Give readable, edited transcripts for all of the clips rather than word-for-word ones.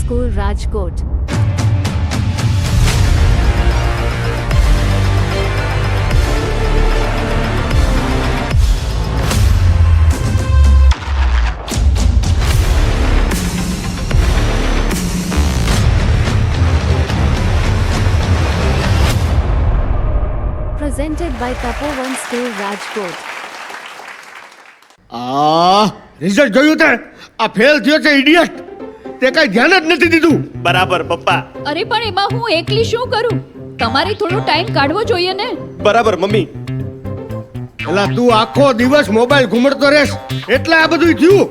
School, Rajkot. Presented by Tapovan School, Rajkot. Result જોયું તે? આ ફેલ થયો છે ઇડિયટ. તે કઈ ધ્યાન જ નથી દીધું. બરાબર પપ્પા. અરે પણ એમાં હું એકલી શું કરું? તમારે થોડો ટાઈમ કાઢવો જોઈએ ને. બરાબર મમ્મી. એલા તું આખો દિવસ મોબાઈલ ઘુમડતો રહેશ એટલે આ બધું થયું.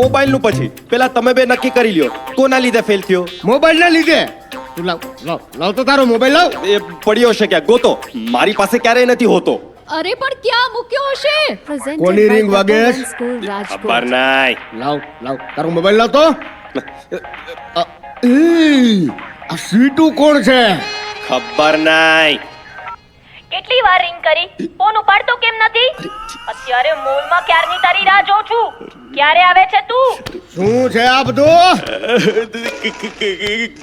મોબાઈલ નું પછી પેલા તમે બે નક્કી કરી લ્યો કોના લીધે ફેલ થયો. મોબાઈલ ના લીધે. તું લાવ તો તારો મોબાઈલ લાવ. એ પડ્યો છે ક્યાં ગોતો. મારી પાસે ક્યારેય નથી હોતો. અરે પણ ક્યાં મૂક્યો હશે? Presented કોની by ring વાગે? Tapovan School, ખબર Rajkot. નાય. લાવ તારો મોબાઈલ લાવ તો. આ સીટુ કોણ છે? ખબર નાય. કેટલી વાર રિંગ કરી ફોન ઉપાડતો કેમ નથી? અત્યારે મોલમાં ક્યારની તારી રાહ જોઉં છું. ક્યારે આવે છે તું? શું છે આ બધું?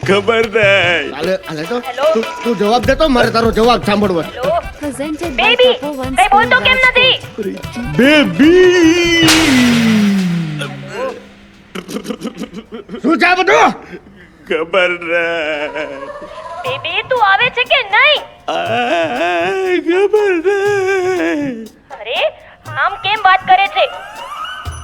ખબર નાય. હાલે તો Hello? તું જવાબ દે તો મારે તારો જવાબ સાંભળવો. Hello Presented by baby Tapovan કઈ School, બોલતો કેમ Rajkot. નથી? બેબી શું છે આ બધું? ખબર નાય. બેબી તું આવે છે કે નહીં? ખબર નાય. અરે આમ કેમ વાત કરે છે?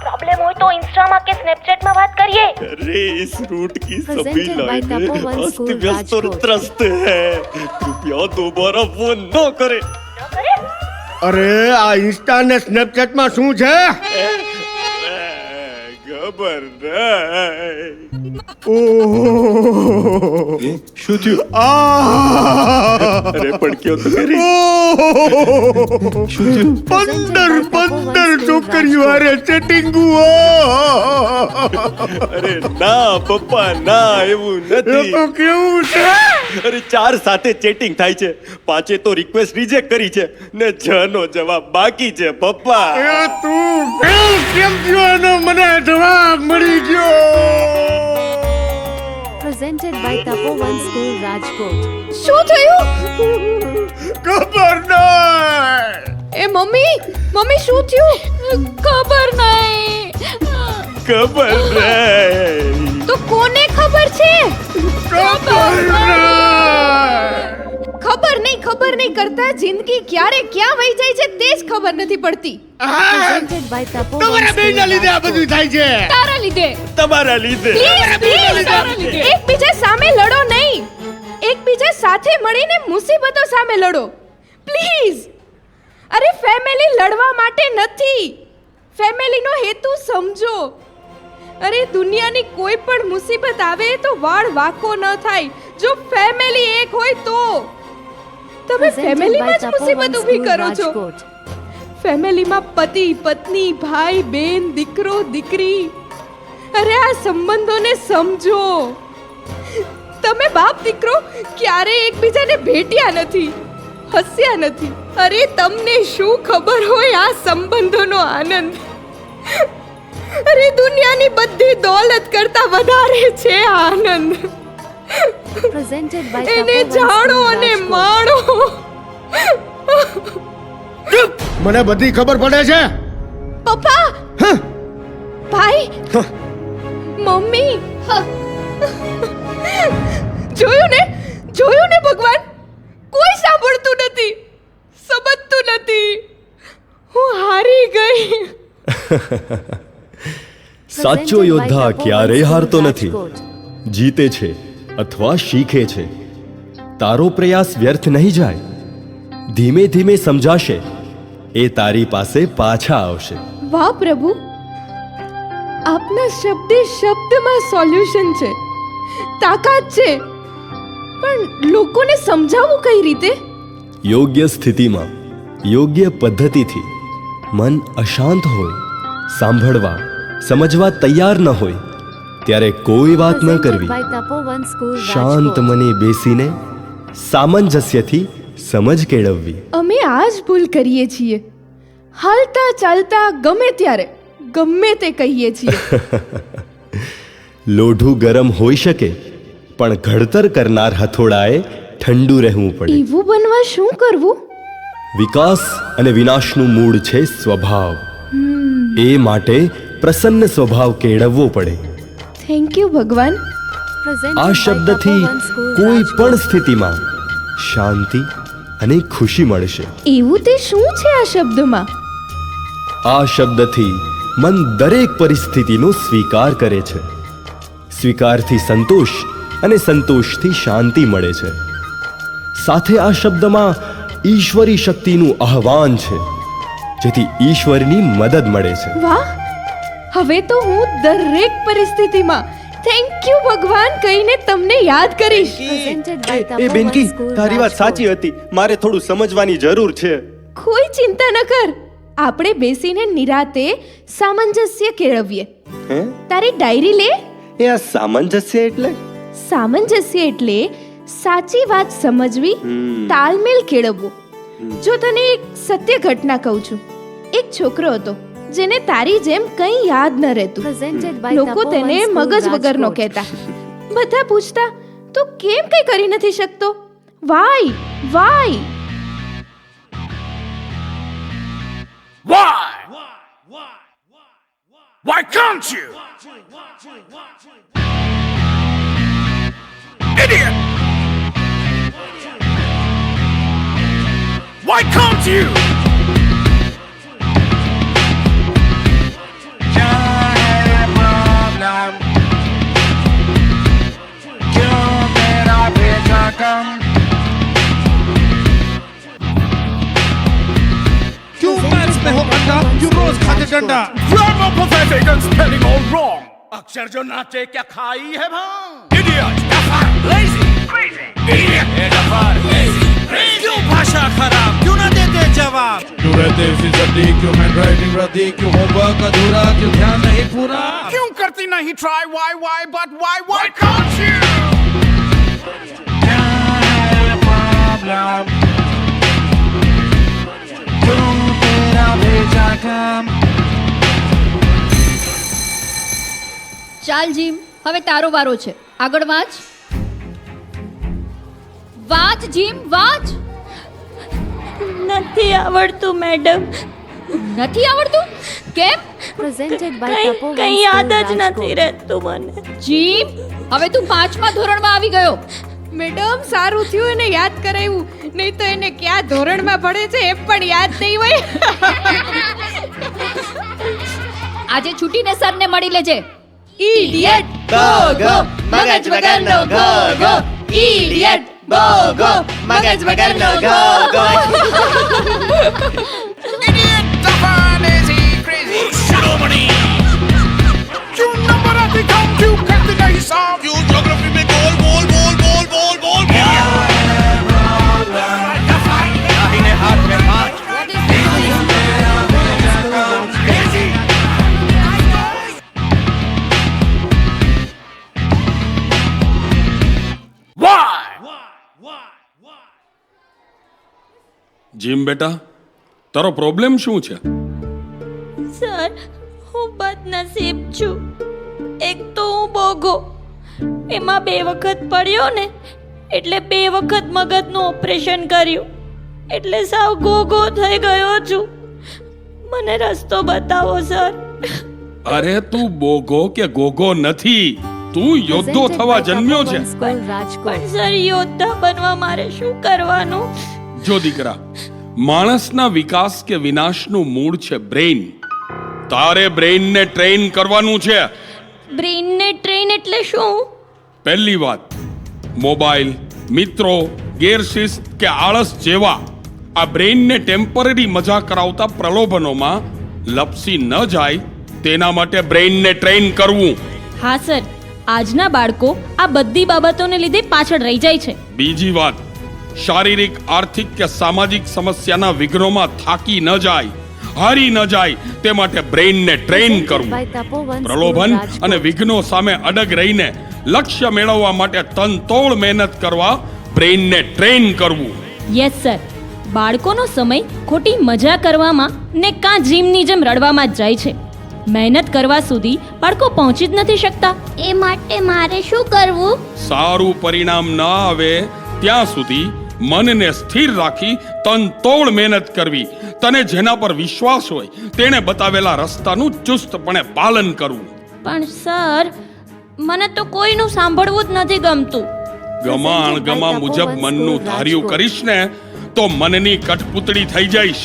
प्रॉब्लम हो तो इंस्टाમાં કે સ્નેપચેટમાં વાત કરીએ. अरे इस रूट की सभी Presented by लाइनें Tapovan अस्त School, व्यस्त और Rajkot. त्रस्त है. कृपया दोबारा फोन न करें. ન કરે? અરે આ ઇન્સ્ટા ને સ્નેપચેટ માં શું છે? ખબર નાય. ઓહ શું થયું? અરે પણ કયો તો ખરી. શું થયું? 15 છોકરીઓ હારે ચેટિંગ. અરે ના પપ્પા ના એવું એ તો નથી. કેવું છે? અરે 4 સાથે ચેટિંગ થાય છે. 5 તો રિક્વેસ્ટ રિજેક્ટ કરી છે ને 6 નો જવાબ બાકી છે પપ્પા. એ તું કેમ થયો એનો મને જવાબ મળી ગયો. Presented by Tapovan School, Rajkot. શું થયું? ખબર નહીં. એ મમ્મી શું થયું? ખબર નહીં. ખબર નાય. તો કોને ખબર છે? ખબર નહીં કરતા જિંદગી ક્યારે ક્યાં વહી જાય છે તે જ ખબર નથી પડતી. Presented by Tapovan તમારા School, બેયના લીધે આ બધું Rajkot. થાય છે. તારા લીધે. તમારા લીધે. પ્લીઝ એકબીજા સામે લડો નહીં. એકબીજા સાથે મળીને મુસીબતો સામે લડો પ્લીઝ. અરે ફેમિલી લડવા માટે નથી. ફેમિલીનો હેતુ સમજો. અરે દુનિયાની કોઈ પણ મુસીબત આવે તો વાળ વાકો ન થાય જો ફેમિલી એક હોય તો. તમે Presented by ફેમિલીમાં જ Tapovan મુસીબત ઊભી School, કરો છો. Rajkot. ફેમિલીમાં પતિ પત્ની ભાઈ બેન દીકરો દીકરી. અરે આ સંબંધોને સમજો. તમે બાપ દીકરો ક્યારે એકબીજાને ભેટ્યા નથી, હસ્યા નથી. અરે તમને શું ખબર હોય આ સંબંધોનો આનંદ. અરે દુનિયાની બધી દોલત કરતા વધારે છે આ આનંદ. Presented by એને Tapovan જાણો School, અને Rajkot. માણો. મને બધી ખબર પડે છે. પપ્પા હં? ભાઈ મમ્મી જોયું ને ભગવાન કોઈ સાંભળતું નથી, સમજતું નથી. હું હારી ગઈ. સાચો યોદ્ધા ક્યારેય હારતો નથી, જીતે છે અથવા શીખે છે. તારો પ્રયાસ વ્યર્થ નહીં જાય. ધીમે ધીમે સમજાશે, એ તારી પાસે પાછા આવશે. વાહ પ્રભુ, આપના શબ્દે શબ્દમાં સોલ્યુશન છે, તાકાત છે. પણ લોકોને સમજાવવું કઈ રીતે? યોગ્ય સ્થિતિમાં યોગ્ય પદ્ધતિથી. મન અશાંત હોય, સાંભળવા સમજવા તૈયાર ન હોય ત્યારે કોઈ વાત ન કરવી. Presented by Tapovan School, શાંત Rajkot. મને બેસીને સામંજસ્યથી સમજ કેળવવી. અમે આ જ ભૂલ કરીએ છીએ. હાલતા ચાલતા ગમે ત્યારે ગમે તે કહીએ છીએ. લોઢું ગરમ હોઈ શકે, પણ ઘડતર કરનાર હથોડાએ ઠંડુ રહેવું પડે. એવું બનવા શું કરવું? વિકાસ અને વિનાશનું મૂળ છે સ્વભાવ. એ માટે પ્રસન્ન સ્વભાવ કેળવવો પડે. થેન્ક યુ ભગવાન. Presented આ by શબ્દથી Tapovan School, કોઈ Rajkot. પણ સ્થિતિમાં શાંતિ અને ખુશી મળશે. એવું તે શું છે આ શબ્દમાં? આ શબ્દથી મન દરેક પરિસ્થિતિનો સ્વીકાર કરે છે. સ્વીકારથી સંતોષ અને સંતોષથી શાંતિ મળે છે. સાથે આ શબ્દમાં ઈશ્વરી શક્તિનું આહવાન છે, જેથી ઈશ્વરની મદદ મળે છે. વાહ, હવે તો હું દરેક પરિસ્થિતિમાં થેન્ક યુ ભગવાન કહીને તમને યાદ કરીશ. Presented by A Tapovan બેનકી, School, તારી વાત Rajkot. સાચી હતી. મારે થોડું સમજવાની જરૂર છે. કોઈ ચિંતા ન કર, આપણે બેસીને નિરાતે સામંજસ્ય કેળવીએ. હે? તારી ડાયરી લે. એ આ સામંજસ્ય એટલે? સામંજસ્ય એટલે સાચી વાત સમજવી, તાલમેલ કેળવવો. જો તને એક સત્ય ઘટના કહું છું. એક છોકરો હતો જેને તારી જેમ કંઈ યાદ ન રહેતું. Presented by લોકો Tapovan તેને School, મગજ વગરનો Rajkot. કહેતા. બધા પૂછતા, તું કેમ કંઈ કરી નથી શકતો? Why why? Why? Why can't you? Idiot! Why can't you? क्यों मैथ्स में हो अंधा, क्यों रोज खाते डंडा? Grammar pathetic and spelling all wrong. अक्षर जो नाचे क्या खाई है भांग? Idiot! Dafar! Lazy! Crazy! Idiot! Dafar! Lazy! Crazy! क्यों भाषा खराब, क्यों ना देते जवाब? क्यों रहते फिजदी, क्यों हैंडराइटिंग रद्दी, क्यों होमवर्क अधूरा, क्यों ध्यान नहीं पूरा? क्यों करती नहीं try? Why? But why can't you? क्या है प्रॉब्लम? क्यों तेरा भेजा काम? ચાલ જીમ, હવે તારો વારો છે. આગળ વાંચ. વાંચ જીમ, વાંચ. નથી આવડતું મેડમ. નથી આવડતું? કેમ? Presented by કંઈ Tapovan કંઈ School, યાદ જ Rajkot. નથી રહેતું મને. જીમ, હવે તું 5મા ધોરણમાં આવી ગયો. મેડમ, સારું થયું એને યાદ કરાવ્યું, નહીં તો એને ક્યાં ધોરણમાં ભણે છે એ પણ યાદ નહીં હોય. આજે છૂટીને સરને મળી લેજે. Idiot! ગો ગો મગજ વગરનો go go. Idiot! Go go મગજ વગરનો go go. Idiot! Dafar! Lazy! Crazy! शिरोमणि! क्यों नंबर आती कम, क्यों करती नहीं साफ? क्यों ज्योग्राफी में गोल बोल बोल बोल बोल बोल दाहिने हाथ में हाथ. Why? જીમ બેટા, તારો પ્રોબ્લેમ શું છે? સર, હું બદનસીબ છું. એક તો હું બોગો, એમાં 2 વખત પડ્યો ને, એટલે 2 વખત મગજનું ઓપરેશન કર્યું, એટલે સાવ ગોગો થઈ ગયો છું. મને રસ્તો બતાવો સર. અરે તું બોગો કે ગોગો નથી, તું યોદ્ધો Presented થવા by જન્મ્યો છે. Tapovan School, Rajkot. પણ સર, યોદ્ધા બનવા મારે શું કરવાનું? જો દીકરા, માણસના વિકાસ કે વિનાશનું મૂળ છે બ્રેઇન. તારે બ્રેઇનને ટ્રેન કરવાનું છે. બ્રેઇનને ટ્રેન એટલે શું? પહેલી વાત, મોબાઈલ, મિત્રો, ગેરશિસ્ત કે આળસ જેવા આ બ્રેઇનને ટેમ્પરરી મજા કરાવતા પ્રલોભનોમાં લપસી ન જાય તેના માટે બ્રેઇનને ટ્રેન કરવું. હા સર, આજના બાળકો આ બધી બાબતોને લીધે પાછળ રહી જાય છે. બીજી વાત, શારીરિક, આર્થિક કે સામાજિક સમસ્યાના વિઘ્નોમાં થાકી ન જાય, હારી ન જાય તે માટે બ્રેઇનને ટ્રેન કરવું. By Tapovan School, પ્રલોભન Rajkot. અને વિઘ્નો સામે અડગ રહીને લક્ષ્ય મેળવવા માટે તનતોડ મહેનત કરવા બ્રેઇનને ટ્રેન કરવું. યસ સર, બાળકોનો સમય ખોટી મજા કરવામાં ને કાં જીમની જેમ રડવામાં જ જાય છે. મહેનત કરવા સુધી બાળકો પહોંચી જ નથી શકતા. એ માટે મારે શું કરવું? સારું પરિણામ ન આવે ત્યાં સુધી મનને સ્થિર રાખી તનતોડ મહેનત કરવી. તને જેના પર વિશ્વાસ હોય તેણે બતાવેલા રસ્તાનું ચુસ્તપણે પાલન કરવું. પણ સર, મને તો કોઈનું સાંભળવું જ નથી ગમતું. ગમા મુજબ મનનું ધાર્યું કરીશ ને તો મનની કઠપૂતળી થઈ જઈશ.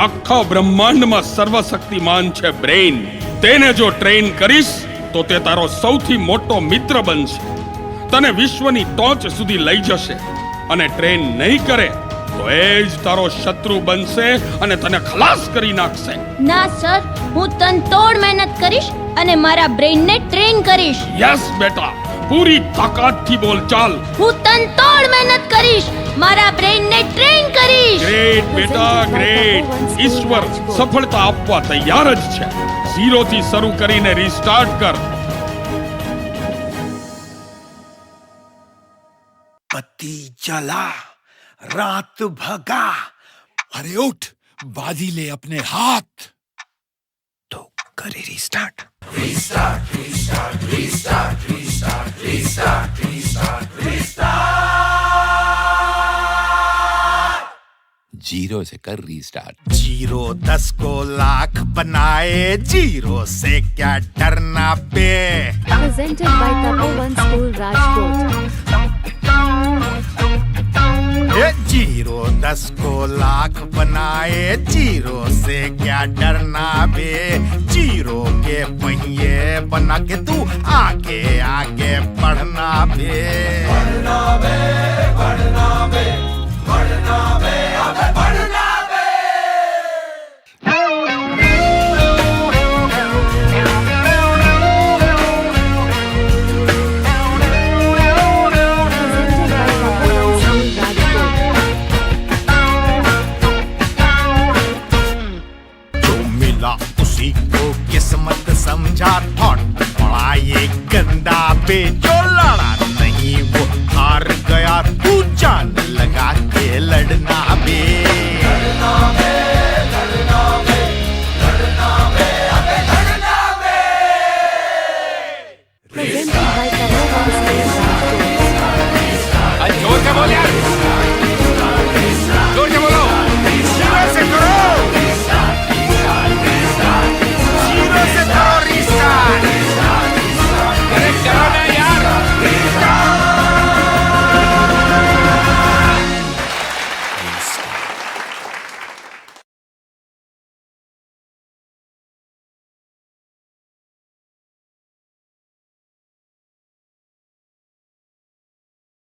આખા બ્રહ્માંડમાં સર્વશક્તિમાન છે બ્રેઇન. તેને જો ટ્રેન કરીશ તો તે તારો સૌથી મોટો મિત્ર બનશે, તને વિશ્વની ટોચ સુધી લઈ જશે. અને ટ્રેન નહીં કરે તો એ જ તારો શત્રુ બનશે અને તને ખલાસ કરી નાખશે. ના સર, હું તનતોડ મહેનત કરીશ અને મારા બ્રેઇનને ટ્રેન કરીશ. યસ બેટા, પૂરી તાકાતથી બોલ ચાલ. હું તનતોડ મહેનત કરીશ, મારા બ્રેઇનને ટ્રેન કરીશ. ગ્રેટ બેટા, ગ્રેટ. ઈશ્વર સફળતા આપવા તૈયાર જ છે. 0 થી શરૂ કરીને રીસ્ટાર્ટ કર. पति जला रात भगा, अरे उठ बाजी ले अपने हाथ, तो करे रिस्टार्ट. जीरो से कर रिस्टार्ट. 0 10 को लाख बनाए, 0 से क्या डरना बे. Presented by Tapovan School, Rajkot. 0 10 को लाख बनाए, 0 से क्या डरना बे. 0 के पहिए बना के तू आगे आगे बढ़ना बे. बढ़ना बे, बढ़ना बे, बढ़ना बे, अबे बढ़ना बे. किस्मत समझा थॉट बड़ा ये गंदा बेटा.